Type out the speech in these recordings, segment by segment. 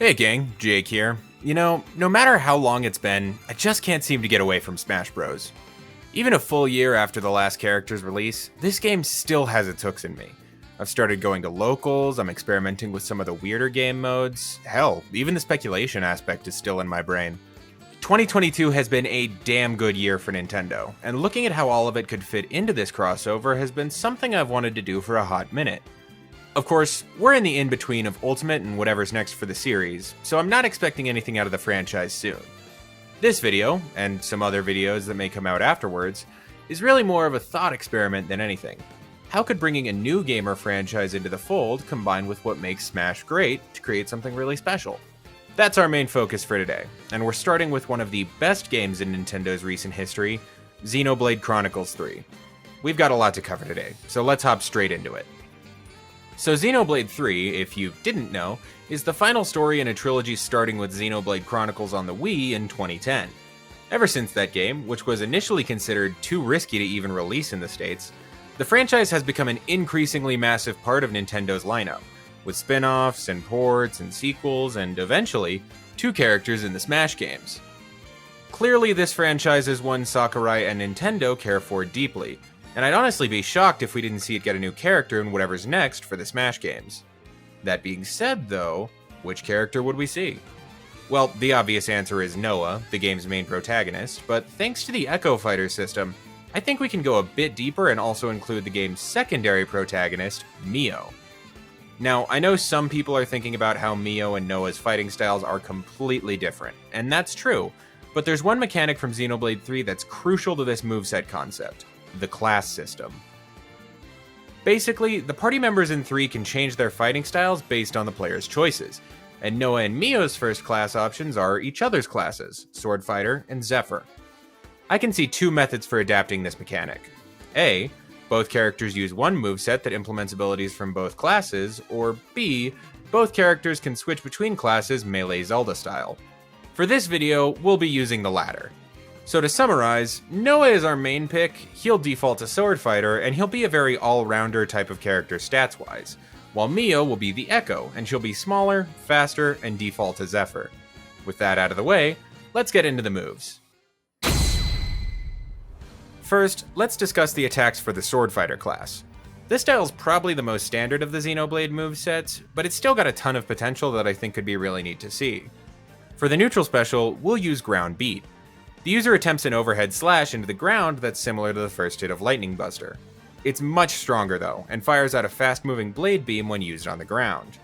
Hey gang, Jake here. No matter how long it's been, I just can't seem to get away from Smash Bros. Even a full year after the last character's release, this game still has its hooks in me. I've started going to locals, I'm experimenting with some of the weirder game modes, hell, even the speculation aspect is still in my brain. 2022 has been a damn good year for Nintendo, and looking at how all of it could fit into this crossover has been something I've wanted to do for a hot minute. Of course, we're in the in-between of Ultimate and whatever's next for the series, so I'm not expecting anything out of the franchise soon. This video, and some other videos that may come out afterwards, is really more of a thought experiment than anything. How could bringing a new gamer franchise into the fold combine with what makes Smash great to create something really special? That's our main focus for today, and we're starting with one of the best games in Nintendo's recent history, Xenoblade Chronicles 3. We've got a lot to cover today, so let's hop straight into it. So Xenoblade 3, if you didn't know, is the final story in a trilogy starting with Xenoblade Chronicles on the Wii in 2010. Ever since that game, which was initially considered too risky to even release in the States, the franchise has become an increasingly massive part of Nintendo's lineup, with spin-offs and ports and sequels and, eventually, 2 characters in the Smash games. Clearly this franchise is one Sakurai and Nintendo care for deeply, and I'd honestly be shocked if we didn't see it get a new character in whatever's next for the Smash games. That being said, though, which character would we see? Well, the obvious answer is Noah, the game's main protagonist, but thanks to the Echo Fighter system, I think we can go a bit deeper and also include the game's secondary protagonist, Mio. Now, I know some people are thinking about how Mio and Noah's fighting styles are completely different, and that's true, but there's one mechanic from Xenoblade 3 that's crucial to this moveset concept: the class system. Basically, the party members in 3 can change their fighting styles based on the player's choices, and Noah and Mio's first class options are each other's classes, Sword Fighter and Zephyr. I can see 2 methods for adapting this mechanic. A, both characters use one moveset that implements abilities from both classes, or B, both characters can switch between classes Melee Zelda style. For this video, we'll be using the latter. So to summarize, Noah is our main pick, he'll default to Sword Fighter, and he'll be a very all-rounder type of character stats-wise, while Mio will be the Echo, and she'll be smaller, faster, and default to Zephyr. With that out of the way, let's get into the moves. First, let's discuss the attacks for the Sword Fighter class. This style is probably the most standard of the Xenoblade movesets, but it's still got a ton of potential that I think could be really neat to see. For the neutral special, we'll use Ground Beat. The user attempts an overhead slash into the ground that's similar to the first hit of Lightning Buster. It's much stronger though, and fires out a fast-moving blade beam when used on the ground.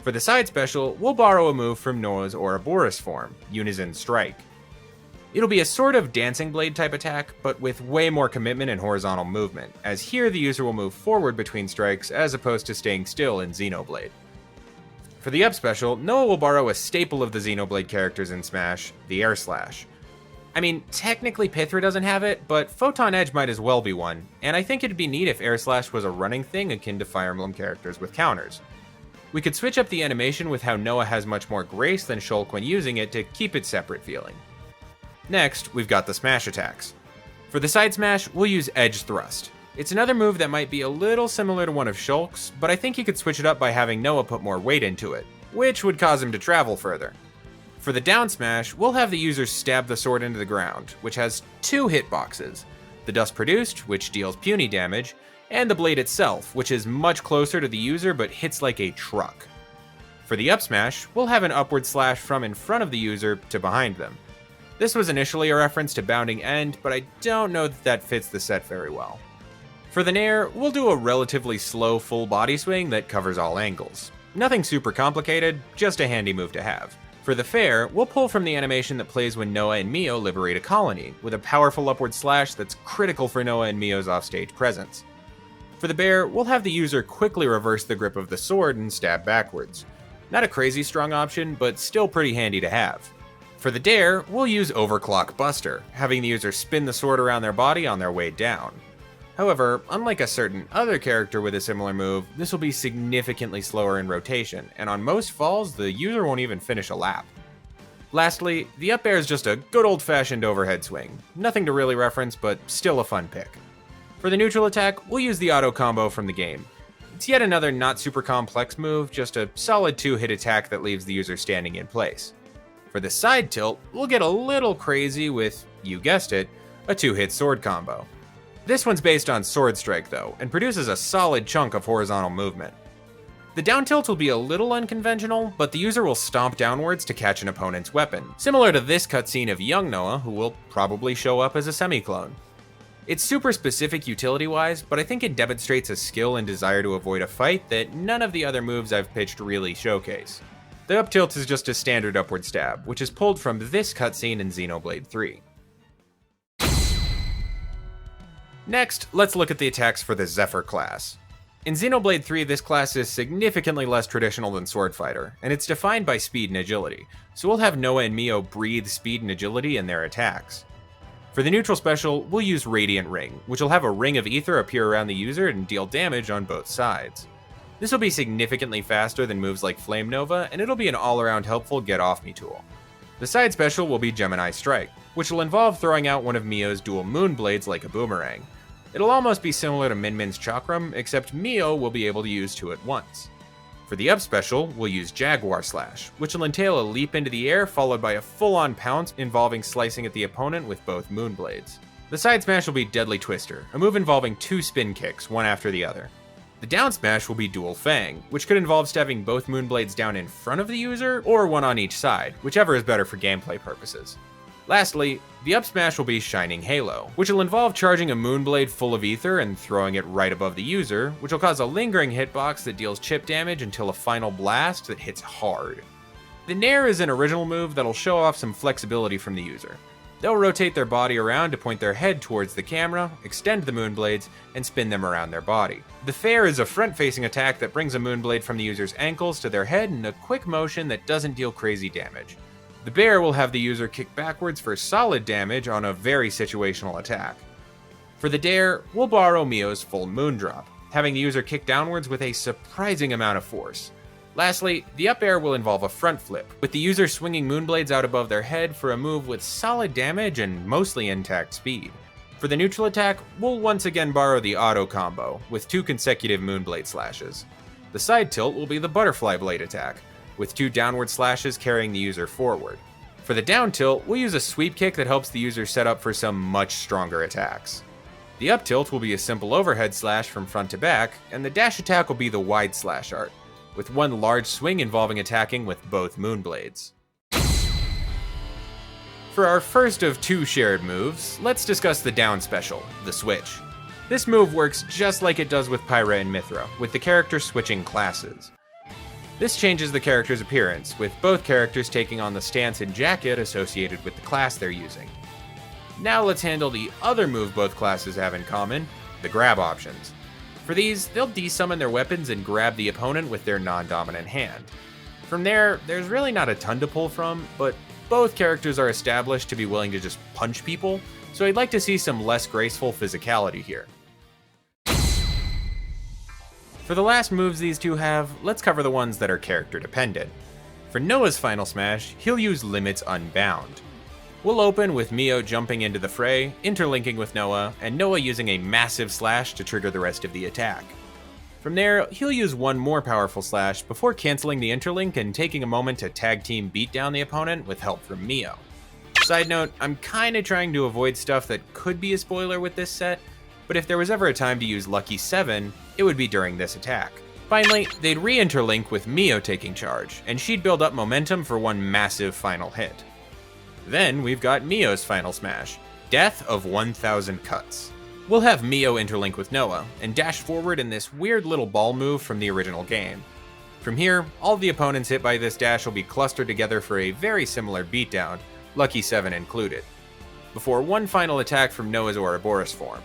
For the side special, we'll borrow a move from Noah's Ouroboros form, Unison Strike. It'll be a sort of dancing blade type attack, but with way more commitment and horizontal movement, as here the user will move forward between strikes as opposed to staying still in Xenoblade. For the up special, Noah will borrow a staple of the Xenoblade characters in Smash, the Air Slash. I mean, technically Pythra doesn't have it, but Photon Edge might as well be one, and I think it'd be neat if Air Slash was a running thing akin to Fire Emblem characters with counters. We could switch up the animation with how Noah has much more grace than Shulk when using it to keep it separate feeling. Next, we've got the smash attacks. For the side smash, we'll use Edge Thrust. It's another move that might be a little similar to one of Shulk's, but I think you could switch it up by having Noah put more weight into it, which would cause him to travel further. For the down smash, we'll have the user stab the sword into the ground, which has 2 hitboxes: the dust produced, which deals puny damage, and the blade itself, which is much closer to the user but hits like a truck. For the up smash, we'll have an upward slash from in front of the user to behind them. This was initially a reference to Bounding End, but I don't know that fits the set very well. For the Nair, we'll do a relatively slow full body swing that covers all angles. Nothing super complicated, just a handy move to have. For the fair, we'll pull from the animation that plays when Noah and Mio liberate a colony, with a powerful upward slash that's critical for Noah and Mio's offstage presence. For the bear, we'll have the user quickly reverse the grip of the sword and stab backwards. Not a crazy strong option, but still pretty handy to have. For the dare, we'll use Overclock Buster, having the user spin the sword around their body on their way down. However, unlike a certain other character with a similar move, this will be significantly slower in rotation, and on most falls, the user won't even finish a lap. Lastly, the up air is just a good old-fashioned overhead swing. Nothing to really reference, but still a fun pick. For the neutral attack, we'll use the auto combo from the game. It's yet another not super complex move, just a solid 2-hit attack that leaves the user standing in place. For the side tilt, we'll get a little crazy with, you guessed it, a 2-hit sword combo. This one's based on Sword Strike though, and produces a solid chunk of horizontal movement. The down tilt will be a little unconventional, but the user will stomp downwards to catch an opponent's weapon, similar to this cutscene of young Noah, who will probably show up as a semi-clone. It's super specific utility-wise, but I think it demonstrates a skill and desire to avoid a fight that none of the other moves I've pitched really showcase. The up tilt is just a standard upward stab, which is pulled from this cutscene in Xenoblade 3. Next, let's look at the attacks for the Zephyr class. In Xenoblade 3, this class is significantly less traditional than Sword Fighter, and it's defined by speed and agility, so we'll have Noah and Mio breathe speed and agility in their attacks. For the neutral special, we'll use Radiant Ring, which will have a ring of ether appear around the user and deal damage on both sides. This will be significantly faster than moves like Flame Nova, and it'll be an all-around helpful get-off-me tool. The side special will be Gemini Strike, which will involve throwing out one of Mio's dual moon blades like a boomerang. It'll almost be similar to Min Min's Chakram, except Mio will be able to use two at once. For the up special, we'll use Jaguar Slash, which will entail a leap into the air followed by a full-on pounce involving slicing at the opponent with both moon blades. The side smash will be Deadly Twister, a move involving two spin kicks, one after the other. The down smash will be Dual Fang, which could involve stabbing both moonblades down in front of the user, or one on each side, whichever is better for gameplay purposes. Lastly, the up smash will be Shining Halo, which will involve charging a moonblade full of ether and throwing it right above the user, which will cause a lingering hitbox that deals chip damage until a final blast that hits hard. The Nair is an original move that'll show off some flexibility from the user. They'll rotate their body around to point their head towards the camera, extend the moonblades, and spin them around their body. The Fair is a front-facing attack that brings a moonblade from the user's ankles to their head in a quick motion that doesn't deal crazy damage. The Bear will have the user kick backwards for solid damage on a very situational attack. For the Dare, we'll borrow Mio's Full Moon Drop, having the user kick downwards with a surprising amount of force. Lastly, the up air will involve a front flip, with the user swinging moonblades out above their head for a move with solid damage and mostly intact speed. For the neutral attack, we'll once again borrow the auto combo, with 2 consecutive moonblade slashes. The side tilt will be the butterfly blade attack, with 2 downward slashes carrying the user forward. For the down tilt, we'll use a sweep kick that helps the user set up for some much stronger attacks. The up tilt will be a simple overhead slash from front to back, and the dash attack will be the wide slash art, with one large swing involving attacking with both moonblades. For our first of 2 shared moves, let's discuss the down special, the switch. This move works just like it does with Pyra and Mithra, with the character switching classes. This changes the character's appearance, with both characters taking on the stance and jacket associated with the class they're using. Now let's handle the other move both classes have in common, the grab options. For these, they'll desummon their weapons and grab the opponent with their non-dominant hand. From there, there's really not a ton to pull from, but both characters are established to be willing to just punch people, so I'd like to see some less graceful physicality here. For the last moves these two have, let's cover the ones that are character dependent. For Noah's final smash, he'll use Limits Unbound. We'll open with Mio jumping into the fray, interlinking with Noah, and Noah using a massive slash to trigger the rest of the attack. From there, he'll use one more powerful slash before canceling the interlink and taking a moment to tag team beat down the opponent with help from Mio. Side note, I'm kinda trying to avoid stuff that could be a spoiler with this set, but if there was ever a time to use Lucky 7, it would be during this attack. Finally, they'd re-interlink with Mio taking charge, and she'd build up momentum for one massive final hit. Then we've got Mio's final smash, Death of 1000 Cuts. We'll have Mio interlink with Noah, and dash forward in this weird little ball move from the original game. From here, all the opponents hit by this dash will be clustered together for a very similar beatdown, Lucky 7 included, before one final attack from Noah's Ouroboros form.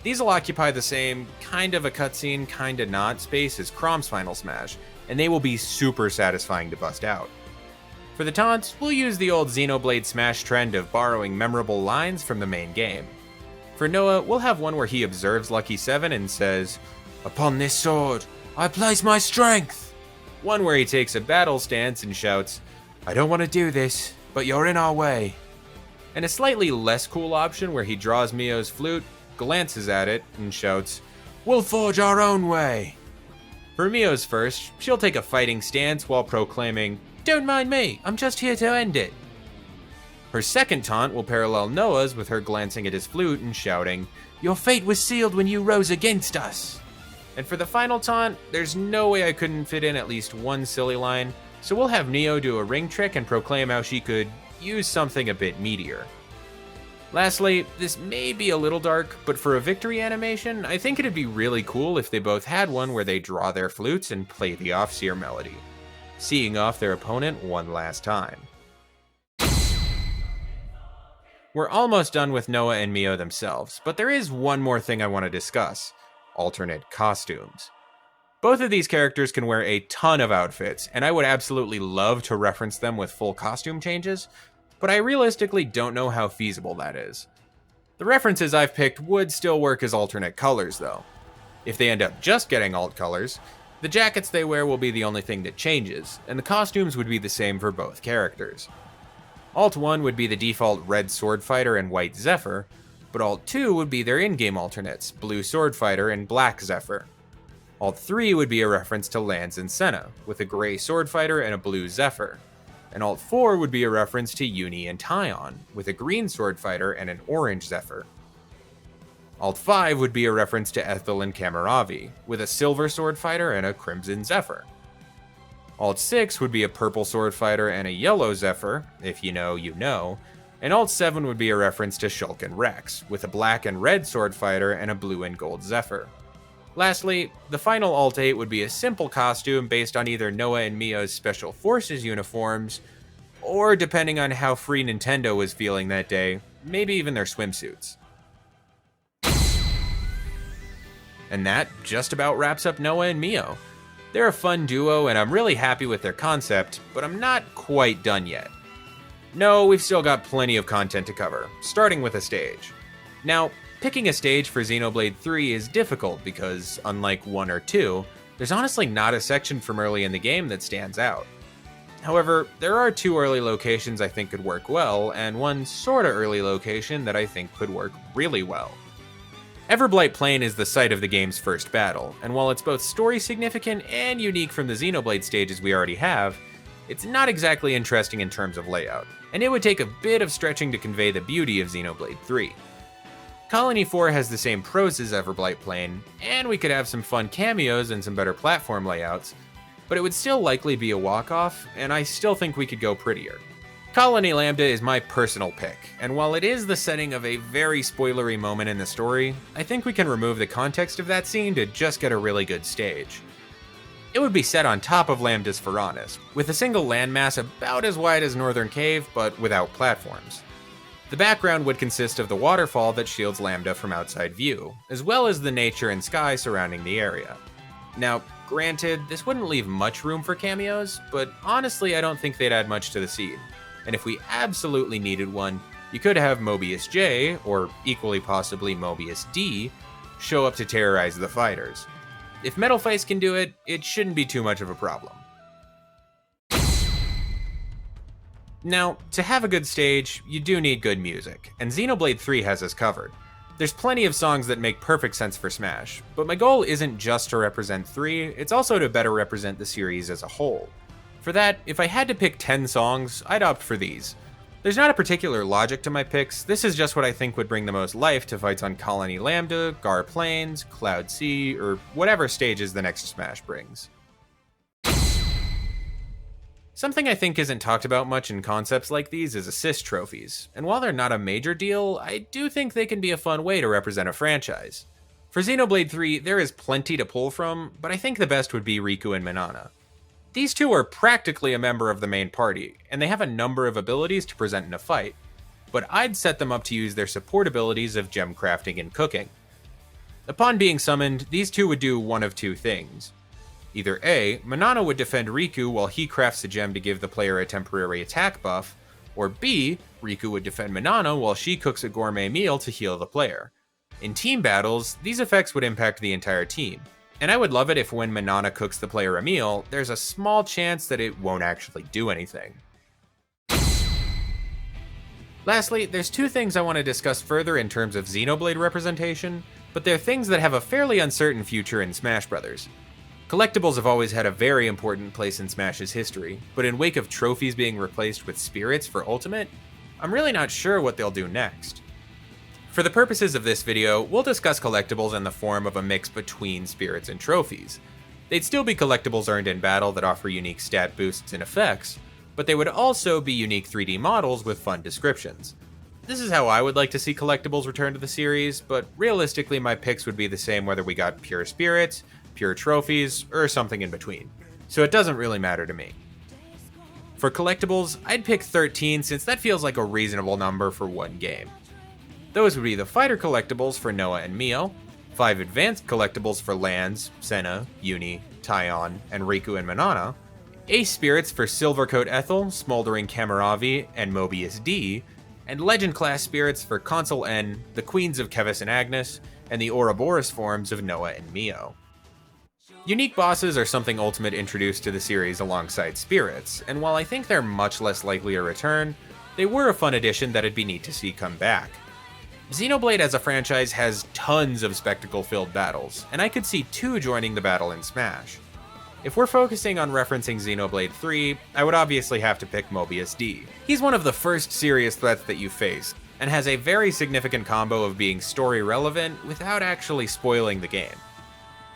These will occupy the same kind of a cutscene, kinda not space as Chrom's final smash, and they will be super satisfying to bust out. For the taunts, we'll use the old Xenoblade Smash trend of borrowing memorable lines from the main game. For Noah, we'll have one where he observes Lucky 7 and says, "Upon this sword, I place my strength." One where he takes a battle stance and shouts, "I don't want to do this, but you're in our way." And a slightly less cool option where he draws Mio's flute, glances at it, and shouts, "We'll forge our own way." For Mio's first, she'll take a fighting stance while proclaiming, "Don't mind me, I'm just here to end it." Her second taunt will parallel Noah's with her glancing at his flute and shouting, "Your fate was sealed when you rose against us." And for the final taunt, there's no way I couldn't fit in at least one silly line, so we'll have Neo do a ring trick and proclaim how she could use something a bit meatier. Lastly, this may be a little dark, but for a victory animation, I think it'd be really cool if they both had one where they draw their flutes and play the Offseer melody, seeing off their opponent one last time. We're almost done with Noah and Mio themselves, but there is one more thing I want to discuss: alternate costumes. Both of these characters can wear a ton of outfits, and I would absolutely love to reference them with full costume changes, but I realistically don't know how feasible that is. The references I've picked would still work as alternate colors though. If they end up just getting alt colors, the jackets they wear will be the only thing that changes, and the costumes would be the same for both characters. Alt 1 would be the default red sword fighter and white Zephyr, but Alt 2 would be their in-game alternates, blue sword fighter and black Zephyr. Alt 3 would be a reference to Lance and Senna, with a gray sword fighter and a blue Zephyr. And Alt 4 would be a reference to Uni and Tyon, with a green sword fighter and an orange Zephyr. Alt 5 would be a reference to Ethel and Kamaravi, with a silver sword fighter and a crimson Zephyr. Alt 6 would be a purple sword fighter and a yellow Zephyr, if you know, you know. And Alt 7 would be a reference to Shulk and Rex, with a black and red sword fighter and a blue and gold Zephyr. Lastly, the final Alt 8 would be a simple costume based on either Noah and Mio's Special Forces uniforms, or depending on how free Nintendo was feeling that day, maybe even their swimsuits. And that just about wraps up Noah and Mio. They're a fun duo and I'm really happy with their concept, but I'm not quite done yet. No, we've still got plenty of content to cover, starting with a stage. Now, picking a stage for Xenoblade 3 is difficult because, unlike 1 or 2, there's honestly not a section from early in the game that stands out. However, there are 2 early locations I think could work well, and one sorta early location that I think could work really well. Everblight Plain is the site of the game's first battle, and while it's both story significant and unique from the Xenoblade stages we already have, it's not exactly interesting in terms of layout, and it would take a bit of stretching to convey the beauty of Xenoblade 3. Colony 4 has the same pros as Everblight Plain, and we could have some fun cameos and some better platform layouts, but it would still likely be a walk-off, and I still think we could go prettier. Colony Lambda is my personal pick, and while it is the setting of a very spoilery moment in the story, I think we can remove the context of that scene to just get a really good stage. It would be set on top of Lambda's Faranis, with a single landmass about as wide as Northern Cave, but without platforms. The background would consist of the waterfall that shields Lambda from outside view, as well as the nature and sky surrounding the area. Now, granted, this wouldn't leave much room for cameos, but honestly I don't think they'd add much to the scene. And if we absolutely needed one, you could have Moebius J, or equally possibly Moebius D, show up to terrorize the fighters. If Metal Face can do it, it shouldn't be too much of a problem. Now, to have a good stage, you do need good music, and Xenoblade 3 has us covered. There's plenty of songs that make perfect sense for Smash, but my goal isn't just to represent 3, it's also to better represent the series as a whole. For that, if I had to pick 10 songs, I'd opt for these. There's not a particular logic to my picks, this is just what I think would bring the most life to fights on Colony Lambda, Gar Plains, Cloud Sea, or whatever stages the next Smash brings. Something I think isn't talked about much in concepts like these is assist trophies, and while they're not a major deal, I do think they can be a fun way to represent a franchise. For Xenoblade 3, there is plenty to pull from, but I think the best would be Riku and Minana. These two are practically a member of the main party, and they have a number of abilities to present in a fight, but I'd set them up to use their support abilities of gem crafting and cooking. Upon being summoned, these two would do one of two things. Either A, Minana would defend Riku while he crafts a gem to give the player a temporary attack buff, or B, Riku would defend Minana while she cooks a gourmet meal to heal the player. In team battles, these effects would impact the entire team. And I would love it if when Minana cooks the player a meal, there's a small chance that it won't actually do anything. Lastly, there's 2 things I want to discuss further in terms of Xenoblade representation, but they're things that have a fairly uncertain future in Smash Bros. Collectibles have always had a very important place in Smash's history, but in wake of trophies being replaced with spirits for Ultimate, I'm really not sure what they'll do next. For the purposes of this video, we'll discuss collectibles in the form of a mix between spirits and trophies. They'd still be collectibles earned in battle that offer unique stat boosts and effects, but they would also be unique 3D models with fun descriptions. This is how I would like to see collectibles return to the series, but realistically my picks would be the same whether we got pure spirits, pure trophies, or something in between, so it doesn't really matter to me. For collectibles, I'd pick 13 since that feels like a reasonable number for one game. Those would be the fighter collectibles for Noah and Mio, 5 advanced collectibles for Lands, Senna, Uni, Taion, and Riku and Manana, Ace spirits for Silvercoat Ethel, Smoldering Kamaravi, and Moebius D, and Legend class spirits for Consul N, the Queens of Keves and Agnus, and the Ouroboros forms of Noah and Mio. Unique bosses are something Ultimate introduced to the series alongside spirits, and while I think they're much less likely to return, they were a fun addition that it'd be neat to see come back. Xenoblade as a franchise has tons of spectacle-filled battles, and I could see 2 joining the battle in Smash. If we're focusing on referencing Xenoblade 3, I would obviously have to pick Moebius D. He's one of the first serious threats that you face, and has a very significant combo of being story relevant without actually spoiling the game.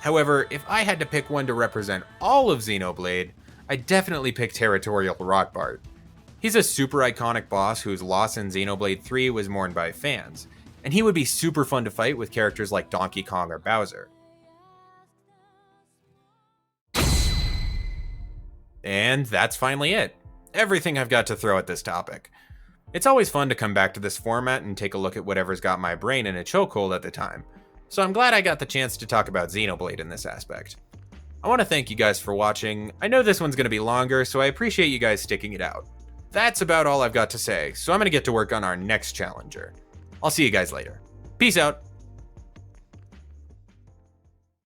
However, if I had to pick one to represent all of Xenoblade, I'd definitely pick Territorial Rotbart. He's a super iconic boss whose loss in Xenoblade 3 was mourned by fans, and he would be super fun to fight with characters like Donkey Kong or Bowser. And that's finally it. Everything I've got to throw at this topic. It's always fun to come back to this format and take a look at whatever's got my brain in a chokehold at the time, so I'm glad I got the chance to talk about Xenoblade in this aspect. I want to thank you guys for watching. I know this one's going to be longer, so I appreciate you guys sticking it out. That's about all I've got to say, so I'm going to get to work on our next challenger. I'll see you guys later. Peace out.